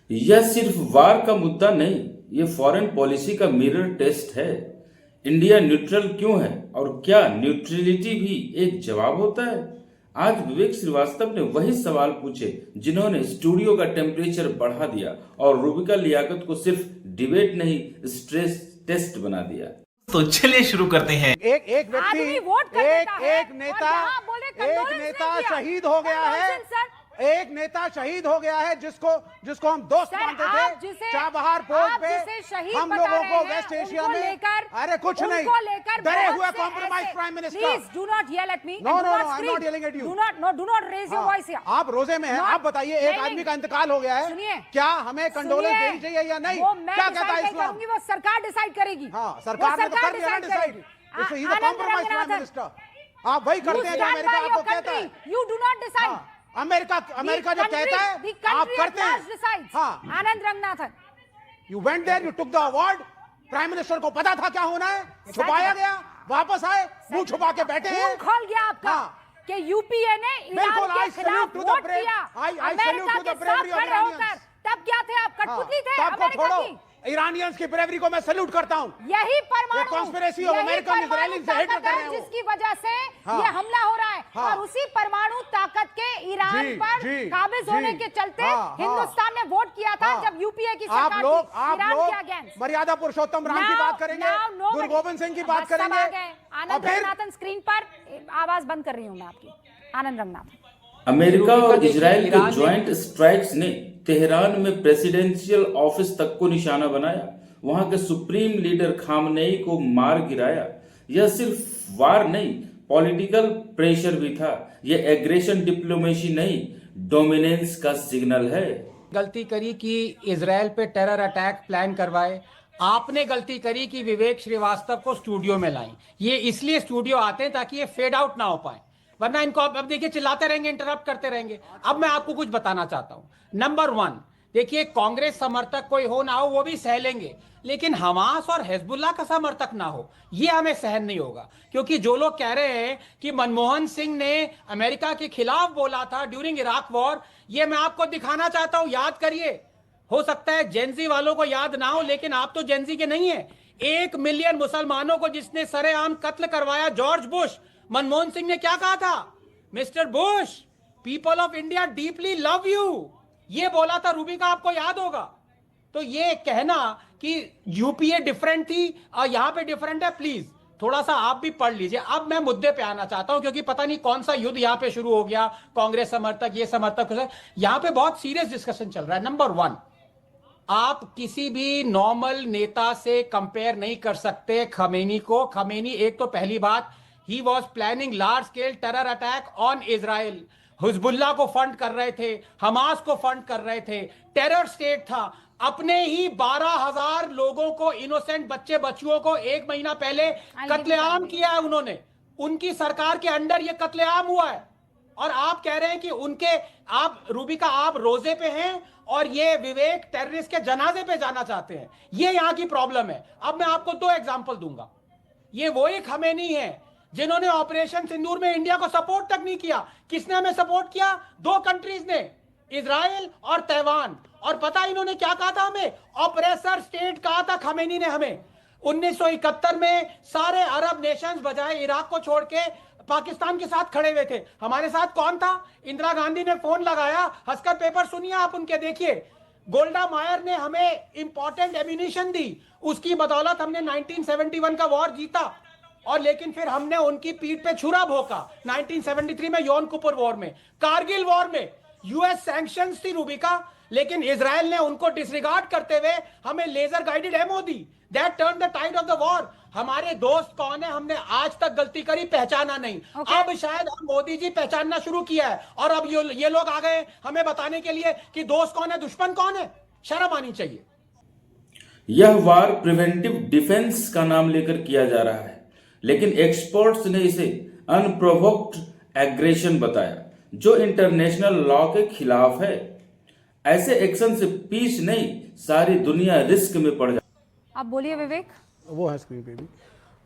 यह सिर्फ वार का मुद्दा नहीं, ये फॉरेन पॉलिसी का मिरर टेस्ट है। इंडिया न्यूट्रल क्यों है और क्या न्यूट्रलिटी भी एक जवाब होता है? आज विवेक श्रीवास्तव ने वही सवाल पूछे जिन्होंने स्टूडियो का टेम्परेचर बढ़ा दिया और रूबिका लियाकत को सिर्फ डिबेट नहीं, स्ट्रेस टेस्ट बना दिया। तो चलिए शुरू करते हैं। एक व्यक्ति एक नेता शहीद हो गया है, एक नेता शहीद हो गया है जिसको हम दोस्त मानते थे चाबहार पोर्ट पे। हम लोगों को वेस्ट एशिया में अरे कुछ नहीं, डरे हुए compromise prime minister. Please do not yell at me. No no no, I am not yelling at you. Do not raise your voice here. आप रोजे में हैं, आप बताइए एक आदमी का इंतकाल हो गया है, क्या हमें कंडोलेंस देनी चाहिए या नहीं? क्या कहता है इस्लाम? वो सरकार डिसाइड करेगी। हाँ, सरकार ने तो कर दिया ना डिसाइड। इट्स ही द कॉम्प्रोमाइज प्राइम मिनिस्टर। आप वही करते हैं जो अमेरिका आपको कहता है। You do not decide. America जो कहता है आप करते हैं। हाँ, Anand Ranganathan, you went there, you took the award. Prime minister को पता था क्या होना है, छुपाया गया, वापस आए, मुंह छुपा के बैठे हैं। खोल गया आपका कि यूपीए ने ईरान के खिलाफ वोट किया। अमेरिका के साथ खड़े होकर तब क्या थे आप? कठपुतली थे अमेरिका की। ईरानियंस की ब्रेवरी को मैं सैल्यूट करता हूं। यही परमाणु कॉन्स्पिरेसी ऑफ अमेरिकन इजरायली से हेट कर रहे हैं, जिसकी वजह से ये हमला हो रहा है। और उसी परमाणु ताकत के ईरान पर काबिज होने के चलते हिंदुस्तान ने वोट किया था जब यूपीए की सरकार थी ईरान के अगेंस्ट। मर्यादा पुरुषोत्तम राम की बात करेंगे, गुरु गोविंद सिंह की बात करेंगे। आनंद रंगनाथन स्क्रीन पर, आवाज बंद कर रही हूं मैं आपकी। आनंद रंगनाथन। अमेरिका और इजराइल के ज्वाइंट स्ट्राइक्स ने तेहरान में प्रेसिडेंशियल ऑफिस तक को निशाना बनाया, वहां के सुप्रीम लीडर खामनेई को मार गिराया। यह सिर्फ वार नहीं, पॉलिटिकल प्रेशर भी था। यह एग्रेशन डिप्लोमेसी नहीं, डोमिनेंस का सिग्नल है। गलती करी कि इजराइल पे टेरर अटैक प्लान करवाए। आपने गलती करी कि विवेक श्रीवास्तव को स्टूडियो में लाई। ये इसलिए स्टूडियो आते हैं ताकि ये फेड आउट ना हो पाए, वरना इनको अब देखिए चिल्लाते रहेंगे, इंटरप्ट करते रहेंगे। अब मैं आपको कुछ बताना चाहता हूं। नंबर 1, देखिए कांग्रेस समर्थक कोई हो ना हो वो भी सह लेंगे, लेकिन हमास और हिजबुल्लाह का समर्थक ना हो ये हमें सहन नहीं होगा। क्योंकि जो लोग कह रहे हैं कि मनमोहन सिंह ने अमेरिका के खिलाफ बोला था ड्यूरिंग इराक वॉर, ये मैं आपको दिखाना चाहता हूं, याद करिए। हो सकता है जेनजी वालों को याद ना हो, लेकिन आप तो जेनजी के नहीं है। 1 मिलियन मुसलमानों को जिसने सरेआम कत्ल करवाया जॉर्ज बुश, मनमोहन सिंह ने क्या कहा था? Mister Bush, people of India deeply love you, ये बोला था। रूबिका आपको याद होगा। तो ये कहना कि यूपीए डिफरेंट थी और यहां पे डिफरेंट है, प्लीज थोड़ा सा आप भी पढ़ लीजिए। अब मैं मुद्दे पे आना चाहता हूं, क्योंकि पता नहीं कौन सा युद्ध यहां पे शुरू हो गया, कांग्रेस समर्थक ये समर्थक। यहां पे बहुत सीरियस डिस्कशन चल रहा है। नंबर 1, आप किसी भी नॉर्मल नेता से कंपेयर नहीं कर सकते खमेनी को। खमेनी एक तो पहली बात, he was planning large scale terror attack on Israel, Hezbollah को फंड कर रहे थे, हमास को फंड कर रहे थे, टेरर स्टेट था। अपने ही 12,000 लोगों को, इनोसेंट बच्चे बच्चियों को 1 महीना पहले कत्लेआम किया है उन्होंने। उनकी सरकार के अंडर ये कत्लेआम हुआ है और आप कह रहे हैं कि उनके, आप रूबिका आप रोजे पे हैं और ये विवेक टेररिस्ट के जनाजे पे जाना चाहते हैं। ये यहां की प्रॉब्लम है। अब मैं आपको 2 एग्जांपल दूंगा। ये वही खमेनी है जिन्होंने ऑपरेशन सिंदूर में इंडिया को सपोर्ट तक नहीं किया। किसने हमें सपोर्ट किया? 2 कंट्रीज ने, इजराइल और तैवान। और पता इन्होंने क्या कहा था हमें? ऑपरेसर स्टेट कहा था खमेनी ने हमें। 1971 में सारे अरब नेशंस बजाय इराक को छोड़ के पाकिस्तान के साथ खड़े हुए थे। हमारे साथ कौन था? इंदिरा गांधी ने फोन लगाया, हंसकर पेपर सुनिए आप उनके, देखिए। गोल्डा मायर ने हमें इंपॉर्टेंट एम्यूनिशन दी, उसकी बदौलत हमने 1971 का वॉर जीता। और लेकिन फिर हमने उनकी पीठ पे छुरा भोंका 1973 में, यौन कुपुर वॉर में, कारगिल वॉर में। यूएस सैंक्शंस थी रूबिका, लेकिन इजराइल ने उनको डिसरिगार्ड करते हुए हमें लेजर गाइडेड एमओ दी। That turn the tide of the war. हमारे दोस्त कौन है हमने आज तक गलती करी, पहचाना नहीं। अब शायद हम मोदी जी पहचानना शुरू किया है और अब ये लोग आ गए हमें बताने के लिए कि दोस्त कौन है, दुश्मन कौन है। शर्म आनी चाहिए। यह वार प्रिवेंटिव डिफेंस का नाम लेकर किया जा रहा है, लेकिन एक्सपर्ट्स ने इसे अनप्रोवोक्ड एग्रेशन बताया, जो इंटरनेशनल लॉ के खिलाफ है। ऐसे एक्शन से पीस नहीं, सारी दुनिया रिस्क में पड़ जाए। आप बोलिए विवेक। वो है स्क्रीन पे भी।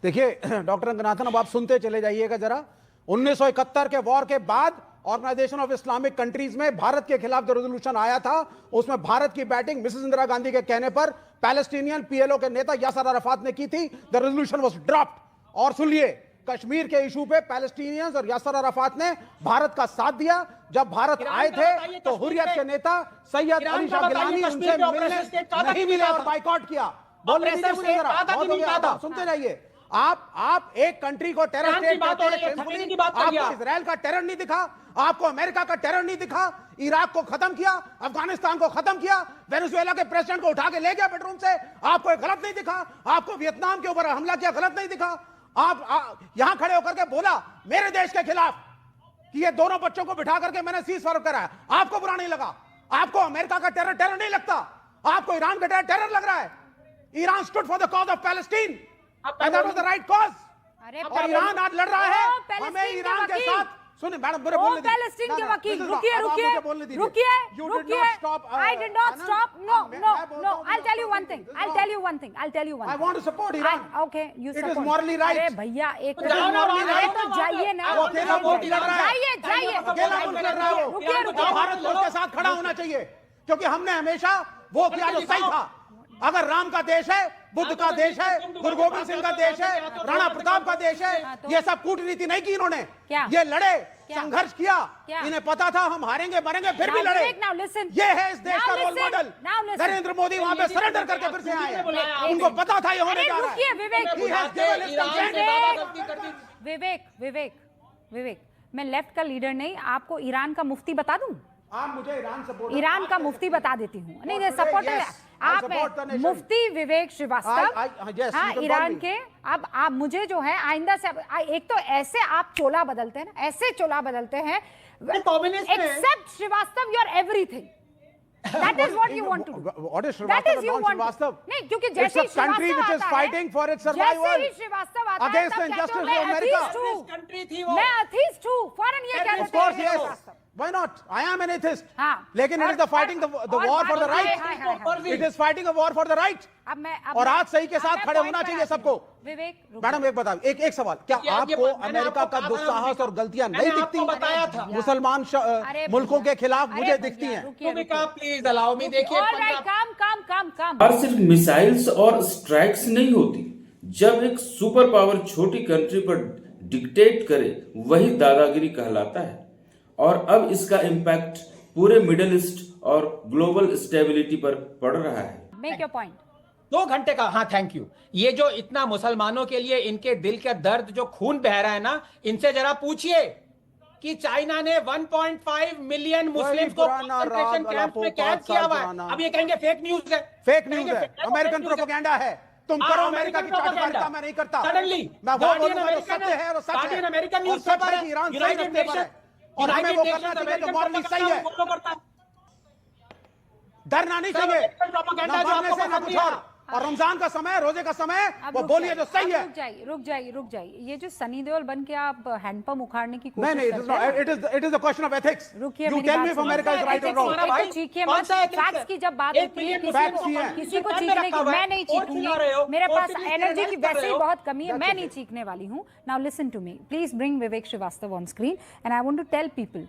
देखिए डॉक्टर रंगनाथन, अब आप सुनते चले जाइएगा जरा। 1971 के वॉर के बाद ऑर्गेनाइजेशन ऑफ इस्लामिक कंट्रीज में भारत के खिलाफ जो रेजोल्यूशन आया था, उसमें भारत की बैटिंग मिसेस इंदिरा गांधी के कहने पर पैलेस्टीनियन पीएलओ के नेता यासर अराफात ने की थी। The resolution was dropped. और सुनिए, कश्मीर के इशू पे पैलेस्टीनियंस और यासर अराफात ने भारत का साथ दिया। जब भारत आए थे तो हुर्रियत के नेता सैयद अली शाह गिलानी उनसे मिलने नहीं मिले और बाइकॉट किया। बोलने दीजिए मुझे जरा, बहुत हो गया, सुनते रहिए। आप एक कंट्री को टेरर स्टेट कहते हैं, आपको इजराइल का टेरर नहीं दिखा, आपको अमेरिका का टेरर नहीं दिखा। इराक को खत्म किया, अफगानिस्तान को खत्म किया, वेनेजुएला के प्रेसिडेंट को उठा के ले गया बेडरूम से, आपको गलत नहीं दिखा। आपको वियतनाम के ऊपर हमला किया, गलत नहीं दिखा। आप यहां खड़े होकर के बोला मेरे देश के खिलाफ कि ये दोनों बच्चों को बिठा करके मैंने सीज फायर कराया, आपको बुरा नहीं लगा। आपको अमेरिका का टेरर नहीं लगता, आपको ईरान का टेरर लग रहा है। Iran stood for the cause of Palestine and that was the right cause। और ईरान आज लड़ रहा है, हमें ईरान के साथ सुनिए मैडम, मेरे बोलने दीजिए। पैलेस्टीन के वकील, रुकिए I did not stop। No, I'll tell you one thing। I want to support Iran। Okay, you support। It is morally right। अरे भैया एक तो जाइए ना, अकेला वोट लड़ रहा है, जाइए अकेला वोट लड़ रहा है वो। भारत को उसके साथ खड़ा होना चाहिए, क्योंकि हमने हमेशा वो किया जो सही था। अगर राम का देश है, बुद्ध का देश है, गुरु गोविंद सिंह का देश है, राणा प्रताप का देश है, ये सब कूटनीति नहीं की इन्होंने। ये लड़े, संघर्ष किया, इन्हें पता था हम हारेंगे मरेंगे, फिर भी लड़े। ये है इस देश का रोल मॉडल। नरेंद्र मोदी वहां पे सरेंडर करके फिर से आए, उनको पता था ये होने जा रहा है। विवेक, मैं लेफ्ट का लीडर नहीं, आपको ईरान का मुफ्ती बता दूं? आप मुझे ईरान का मुफ्ती बता देती हूँ। नहीं, सपोर्टर आप मुफ्ती विवेक श्रीवास्तव, हाँ ईरान के। अब आप मुझे जो है आइंदा से, एक तो ऐसे आप चोला बदलते हैं ना, ऐसे चोला बदलते हैं, except Srivastava you are everything. That is what you want to do। What is Srivastava and non-Srivastava? नहीं, क्योंकि जैसे ही country which is fighting for its survival against the injustice of America। मैं atheist हूँ, फौरन ये कह देते हैं। Of course, yes। Why not? I am an atheist। हाँ। लेकिन it is the fighting the war for the right। It is fighting a war for the right। और आज सही के साथ खड़े होना चाहिए सबको। विवेक, मैडम एक बताओ, एक सवाल, क्या आपको अमेरिका का दुस्साहस और गलतियां नहीं दिखती? बताया था मुसलमान मुल्कों के खिलाफ मुझे दिखती हैं। Please allow me. देखिए, काम और सिर्फ मिसाइल्स और स्ट्राइक्स नहीं होती। जब एक सुपर पावर छोटी कंट्री पर डिक्टेट करे, वही दादागिरी कहलाता है। और अब इसका इम्पैक्ट पूरे मिडिल ईस्ट और ग्लोबल स्टेबिलिटी पर पड़ रहा है। Make your point. 2 घंटे का, हाँ थैंक यू। ये जो इतना मुसलमानों के लिए इनके दिल का दर्द, जो खून बह रहा है ना, इनसे जरा पूछिए कि चाइना ने 1.5 मिलियन मुस्लिम को कंसंट्रेशन कैंप में कैद किया हुआ है। अब ये कहेंगे फेक न्यूज है। फेक न्यूज है, अमेरिकन प्रोपेगेंडा है। तुम करो अमेरिका की चाटबाजिता, मैं नहीं करता। सडनली मैं वो बोलूंगा जो सत्य है और सच है। अमेरिकन न्यूज सच है कि ईरान सही रस्ते पर है और हमें वो करना चाहिए जो मॉरली सही है। डरना नहीं चाहिए, ना मरने से ना कुछ और रमजान का समय, रोजे का समय, वो बोलिए जो सही है। रुक जाइए। ये जो सनी देओल बन के आप हैंडपंप उखाड़ने की कोशिश नहीं, it is the question of ethics. रुकिए, you tell me if America is right और रॉन्ग। चीखिए मत, फैक्ट्स की जब बात होती है, किसी को चीखने की, मैं नहीं चीखूंगी। मेरे पास एनर्जी की वैसे ही बहुत कमी है, मैं नहीं चीखने वाली हूँ। Now listen to me, please bring Vivek Srivastava on screen and I want to tell people,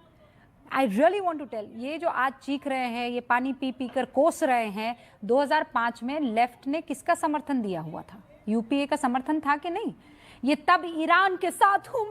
I really want to tell, ये जो आज चीख रहे हैं, ये पानी पी पी कर कोस रहे हैं, 2005 में लेफ्ट ने किसका समर्थन दिया हुआ था? यूपीए का समर्थन था कि नहीं? ये तब ईरान के साथ हूं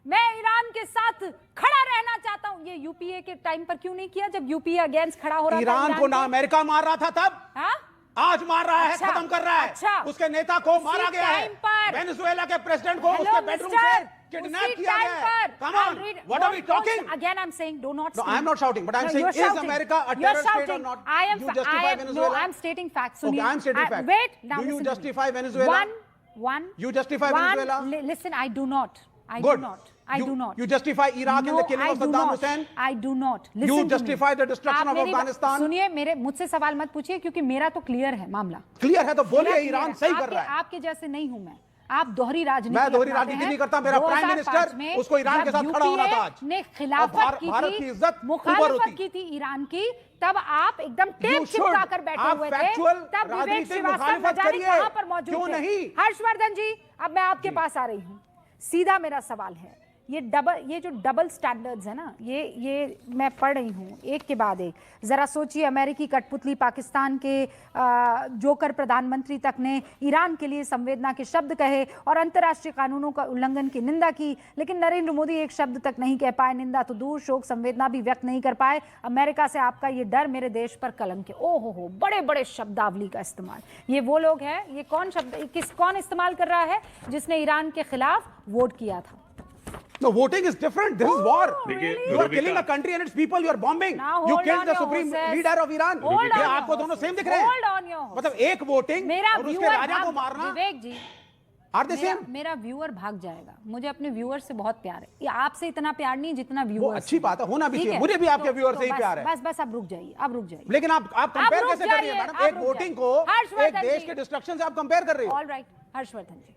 मैं ईरान के साथ खड़ा रहना चाहता हूं। ये यूपीए के टाइम पर क्यों नहीं किया, जब यूपीए अगेंस्ट खड़ा हो रहा था? ईरान को ना अमेरिका मार रहा था तब, हाँ? आज मार रहा है, खत्म कर रहा है। उसके नेता को मारा गया है, वेनेजुएला के प्रेसिडेंट को उसके बेडरूम से किडनैप किया गया है। Come on, what are we talking? Again, I'm saying, do not. No, I am not shouting, but I am saying, is America a terror state or not? You justify Venezuela? No, I am stating facts. Okay, I am stating facts. Wait, now do you justify Venezuela? One. You justify Venezuela? Listen, I do not. I Good. do not. I do not. You justify Iraq and the killing of Saddam Hussein? I do not. Listen You to me. justify the destruction of Afghanistan? सुनिए, मुझसे सवाल मत पूछिए, क्योंकि मेरा तो clear है मामला। क्लियर है तो बोलिए, ईरान सही कर रहा है। आपके जैसे नहीं हूं मैं, आप दोहरी राजनीति। मैं दोहरी राजनीति नहीं करता। मेरा प्राइम मिनिस्टर, उसको ईरान के साथ खड़ा होना था आज। ने खिलाफत की थी, मुखालफत की थी ईरान की, तब आप एकदम टेप चिपका कर बैठे हुए थे। तब विवेक श्रीवास्तव न जाने कहां पर मौजूद थे। हर्षवर्धन जी, अब मैं आपके पास आ रही हूं। सीधा मेरा सवाल है, ये जो डबल स्टैंडर्ड्स है ना, ये मैं पढ़ रही हूँ एक के बाद एक। ज़रा सोचिए, अमेरिकी कठपुतली पाकिस्तान के जोकर प्रधानमंत्री तक ने ईरान के लिए संवेदना के शब्द कहे और अंतर्राष्ट्रीय कानूनों का उल्लंघन की निंदा की, लेकिन नरेंद्र मोदी एक शब्द तक नहीं कह पाए। निंदा तो दूर, शोक संवेदना भी व्यक्त नहीं कर पाए। अमेरिका से आपका ये डर मेरे देश पर कलंक है। ओहो हो, बड़े बड़े शब्दावली का इस्तेमाल। ये वो लोग हैं, ये कौन इस्तेमाल कर रहा है जिसने ईरान के खिलाफ वोट किया था? No, voting is different. This is war. देखिए, You are killing a country and its people. You are bombing. Now, You hold killed on the your supreme horses. leader of Iran. Hold on ये your आपको दोनों horses. Same दिख रहे Hold हैं? on your horses. मतलब एक voting मेरा और उसके व्यूअर राजा को मारना। विवेक जी, Are they same? मेरा व्यूअर भाग जाएगा। मुझे अपने व्यूअर से बहुत प्यार है। ये आपसे इतना प्यार नहीं जितना वो व्यूअर। अच्छी बात है, होना भी चाहिए। मुझे भी आपके व्यूअर से ही प्यार है। बस आप रुक जाइए, आप रुक जाइए। लेकिन आप कंपेयर रुक कैसे कर रही जाइए, हैं आप मैडम? एक रुक वोटिंग जाइए। को एक हर्षवर्धन देश जी। के डिस्ट्रक्शन से आप कंपेयर कर रही हो। ऑल राइट, हर्षवर्धन जी।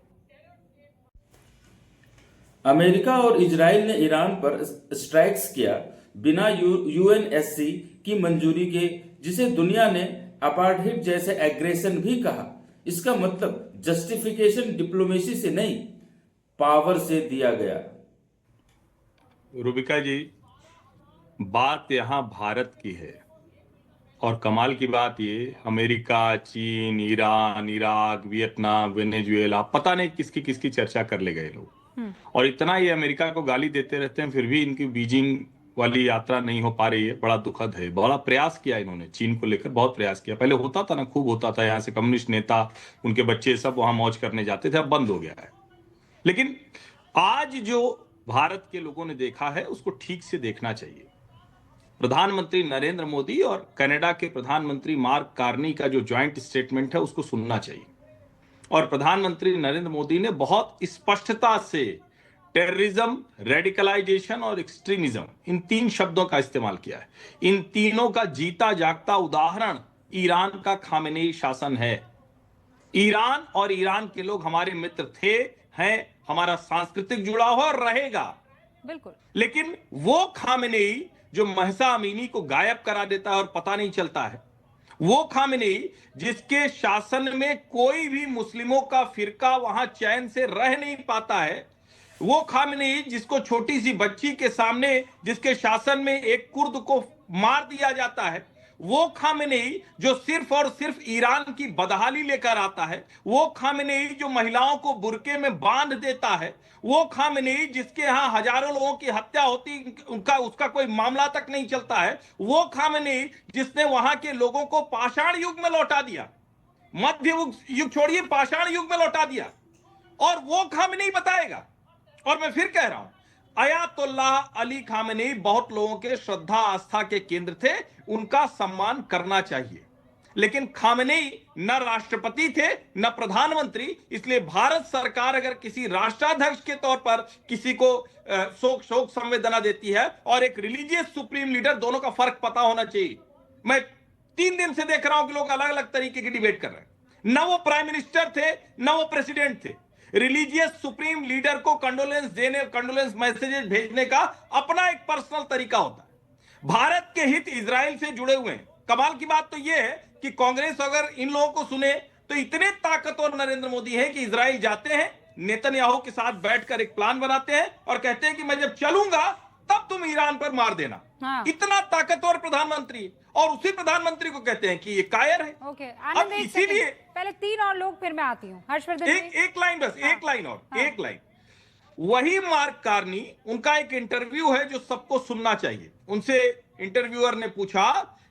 अमेरिका और इजराइल ने ईरान पर स्ट्राइक्स किया बिना यूएनएससी की मंजूरी के, जिसे दुनिया ने अपार्थाइड जैसे एग्रेशन भी कहा। इसका मतलब जस्टिफिकेशन डिप्लोमेसी से नहीं, पावर से दिया गया। रूबिका जी, बात यहाँ भारत की है और कमाल की बात ये, अमेरिका, चीन, ईरान, इराक, वियतनाम, वेनेजुएला, पता नहीं किसकी किसकी चर्चा कर ले गए लोग। और इतना ये अमेरिका को गाली देते रहते हैं, फिर भी इनकी बीजिंग वाली यात्रा नहीं हो पा रही है। बड़ा दुखद है। बड़ा प्रयास किया इन्होंने, चीन को लेकर बहुत प्रयास किया। पहले होता था ना, खूब होता था, यहाँ से कम्युनिस्ट नेता, उनके बच्चे सब वहां मौज करने जाते थे, अब बंद हो गया है। लेकिन आज जो भारत के लोगों ने देखा है उसको ठीक से देखना चाहिए। प्रधानमंत्री नरेंद्र मोदी और कनाडा के प्रधानमंत्री मार्क कार्नी का जो ज्वाइंट स्टेटमेंट है उसको सुनना चाहिए। और प्रधानमंत्री नरेंद्र मोदी ने बहुत स्पष्टता से टेररिज्म, रेडिकलाइजेशन और एक्सट्रीमिज्म, इन तीन शब्दों का इस्तेमाल किया है। इन तीनों का जीता जागता उदाहरण ईरान का खामेनेई शासन है। ईरान और ईरान के लोग हमारे मित्र थे, हैं, हमारा सांस्कृतिक जुड़ाव और रहेगा। बिल्कुल। लेकिन वो खामेनेई जो महसा अमीनी को गायब करा देता है और पता नहीं चलता है, वो खामेनेई जिसके शासन में कोई भी मुस्लिमों का फिरका वहां चैन से रह नहीं पाता है, वो खामेनेई जिसको छोटी सी बच्ची के सामने, जिसके शासन में एक कुर्द को मार दिया जाता है, वो खामेनेई जो सिर्फ और सिर्फ ईरान की बदहाली लेकर आता है, वो खामेनेई जो महिलाओं को बुरके में बांध देता है, वो खामेनेई जिसके यहां हजारों लोगों की हत्या होती, उसका कोई मामला तक नहीं चलता है, वो खामेनेई जिसने वहां के लोगों को पाषाण युग में लौटा दिया, मध्य युग छोड़िए, पाषाण युग में लौटा दिया, और वो खामेनेई बताएगा। और मैं फिर कह रहा हूं, अयातुल्लाह अली खामेनेई बहुत लोगों के श्रद्धा आस्था के केंद्र थे, उनका सम्मान करना चाहिए। लेकिन खामेनेई न राष्ट्रपति थे न प्रधानमंत्री, इसलिए भारत सरकार अगर किसी राष्ट्राध्यक्ष के तौर पर किसी को शोक संवेदना देती है और एक रिलीजियस सुप्रीम लीडर, दोनों का फर्क पता होना चाहिए। मैं 3 दिन से देख रहा हूं कि लोग अलग अलग तरीके की डिबेट कर रहे हैं। न वो प्राइम मिनिस्टर थे न वो प्रेसिडेंट थे। रिलीजियस सुप्रीम लीडर को कंडोलेंस मैसेजेस भेजने का अपना एक पर्सनल तरीका होता है। भारत के हित इजराइल से जुड़े हुए हैं। कमाल की बात तो यह है कि कांग्रेस अगर इन लोगों को सुने तो इतने ताकतवर नरेंद्र मोदी है कि इजराइल जाते हैं, नेतन्याहू के साथ बैठकर एक प्लान बनाते हैं और कहते हैं कि मैं जब चलूंगा तब तुम ईरान पर मार देना। हाँ। इतना ताकतवर प्रधानमंत्री, और उसी प्रधानमंत्री को कहते हैं कि ये कायर है। ओके, अब इसीलिए पहले 3 और लोग, फिर मैं आती हूँ हर्षवर्धन। एक लाइन बस, हाँ। एक लाइन और, हाँ। एक लाइन। वही मार्क कार्नी, उनका एक इंटरव्यू है जो सबको सुनना चाहिए। उनसे इंटरव्यूअर ने पूछा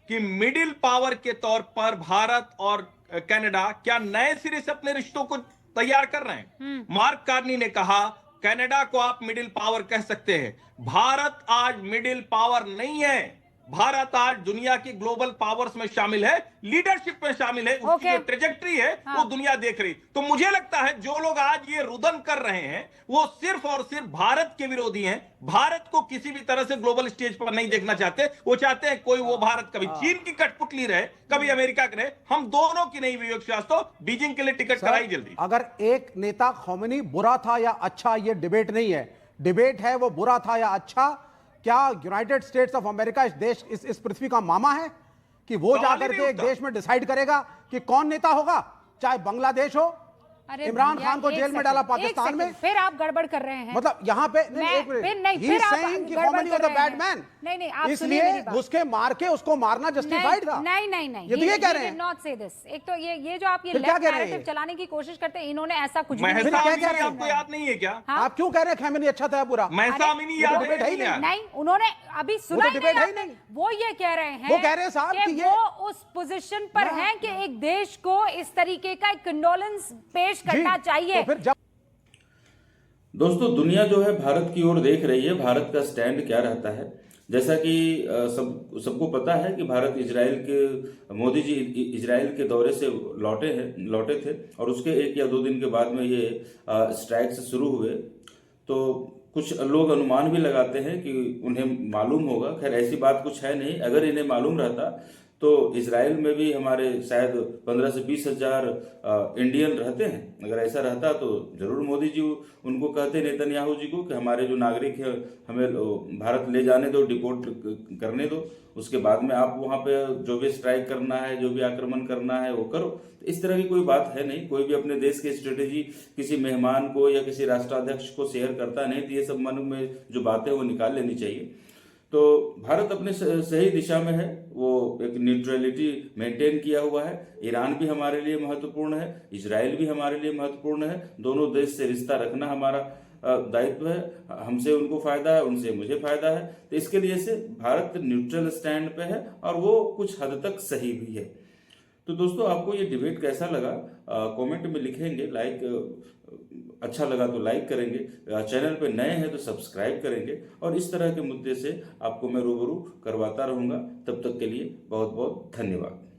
कि मिडिल पावर के तौर पर भारत और कनाडा क्या नए सिरे से अपने रिश्तों को तैयार कर रहे हैं। मार्क कार्नी ने कहा, कनाडा को आप मिडिल पावर कह सकते हैं, भारत आज मिडिल पावर नहीं है। भारत आज दुनिया की ग्लोबल पावर्स में शामिल है, लीडरशिप में शामिल है, उसकी जो ट्रेजेक्टरी है वो दुनिया देख रही। तो मुझे लगता है जो लोग आज ये रुदन कर रहे हैं वो सिर्फ और सिर्फ भारत के विरोधी हैं। भारत को किसी भी तरह से ग्लोबल स्टेज पर नहीं देखना चाहते। वो चाहते हैं कोई वो भारत कभी चीन की कठपुतली रहे, कभी अमेरिका की रहे, हम दोनों की नहीं। विवेक श्रीवास्तव, बीजिंग के लिए टिकट कराई जल्दी। अगर एक नेता खोमेनी बुरा था या अच्छा, ये डिबेट नहीं है। डिबेट है वो बुरा था या अच्छा। क्या यूनाइटेड स्टेट्स ऑफ अमेरिका इस पृथ्वी का मामा है कि वो जाकर के एक देश में डिसाइड करेगा कि कौन नेता होगा, चाहे बांग्लादेश हो, अरे इमरान भैया, खान को एक जेल में सेकंड, डाला एक पाकिस्तान सेकंड, में। फिर आप गड़बड़ कर रहे हैं। मतलब यहाँ पे नहीं, एक फिर मिनट, नहीं, He फिर is आप saying कि गड़बड़ Khomeini was कर a रहे bad हैं। man। नहीं, आप सुनिए इसलिए मेरी बात। घुस के मार के उसको मारना जस्टिफाइड था। नहीं, ये तो ये कह रहे हैं। नॉट से दिस। एक तो ये जो आप ये फिर क्या लेफ्ट कह रहे हैं नैरेटिव ये? चलाने की कोशिश करते हैं, इन्होंने ऐसा कुछ भी नहीं फिर महसा क्या किया। कह रहे अमीनी हैं? आपको याद नहीं है क्या? हाँ? आप क्यों कह रहे हैं खैमेनी अच्छा था पूरा? महसा अरे, अमीनी वो याद तो डिबेट है ही है? नहीं, उन्होंने अभी सुना ही डिबेट है ही नहीं। नहीं। वो ये कह रहे हैं, वो कह रहे हैं साहब कि ये- वो उस पोजीशन पर हैं कि एक देश को इस तरीके का एक कंडोलेंस पेश करना जी, चाहिए। तो फिर जब दोस्तों, दुनिया जो है भारत की ओर देख रही है, भारत का स्टैंड क्या रहता है। जैसा कि सबको पता है कि भारत इजराइल के मोदी जी इजराइल के दौरे से लौटे थे और उसके 1 या 2 दिन के बाद में ये स्ट्राइक्स शुरू हुए। तो कुछ लोग अनुमान भी लगाते हैं कि उन्हें मालूम होगा, खैर ऐसी बात कुछ है नहीं। अगर इन्हें मालूम रहता तो इजराइल में भी हमारे शायद 15 से 20 हजार इंडियन रहते हैं। अगर ऐसा रहता तो जरूर मोदी जी उनको कहते, नेतन्याहू जी को, कि हमारे जो नागरिक हैं हमें भारत ले जाने दो, डिपोर्ट करने दो, उसके बाद में आप वहाँ पे जो भी स्ट्राइक करना है, जो भी आक्रमण करना है वो करो। तो इस तरह की कोई बात है नहीं। कोई भी अपने देश की स्ट्रेटेजी किसी मेहमान को या किसी राष्ट्राध्यक्ष को शेयर करता नहीं। तो ये सब मन में जो बातें वो निकाल लेनी चाहिए। तो भारत अपने सही दिशा में है, वो एक न्यूट्रलिटी मेंटेन किया हुआ है। ईरान भी हमारे लिए महत्वपूर्ण है, इजराइल भी हमारे लिए महत्वपूर्ण है। दोनों देश से रिश्ता रखना हमारा दायित्व है। हमसे उनको फायदा है, उनसे मुझे फायदा है। तो इसके लिए से भारत न्यूट्रल स्टैंड पे है और वो कुछ हद तक सही भी है। तो दोस्तों, आपको ये डिबेट कैसा लगा कमेंट में लिखेंगे। अच्छा लगा तो लाइक करेंगे, चैनल पे नए हैं तो सब्सक्राइब करेंगे और इस तरह के मुद्दे से आपको मैं रूबरू करवाता रहूंगा। तब तक के लिए बहुत बहुत धन्यवाद।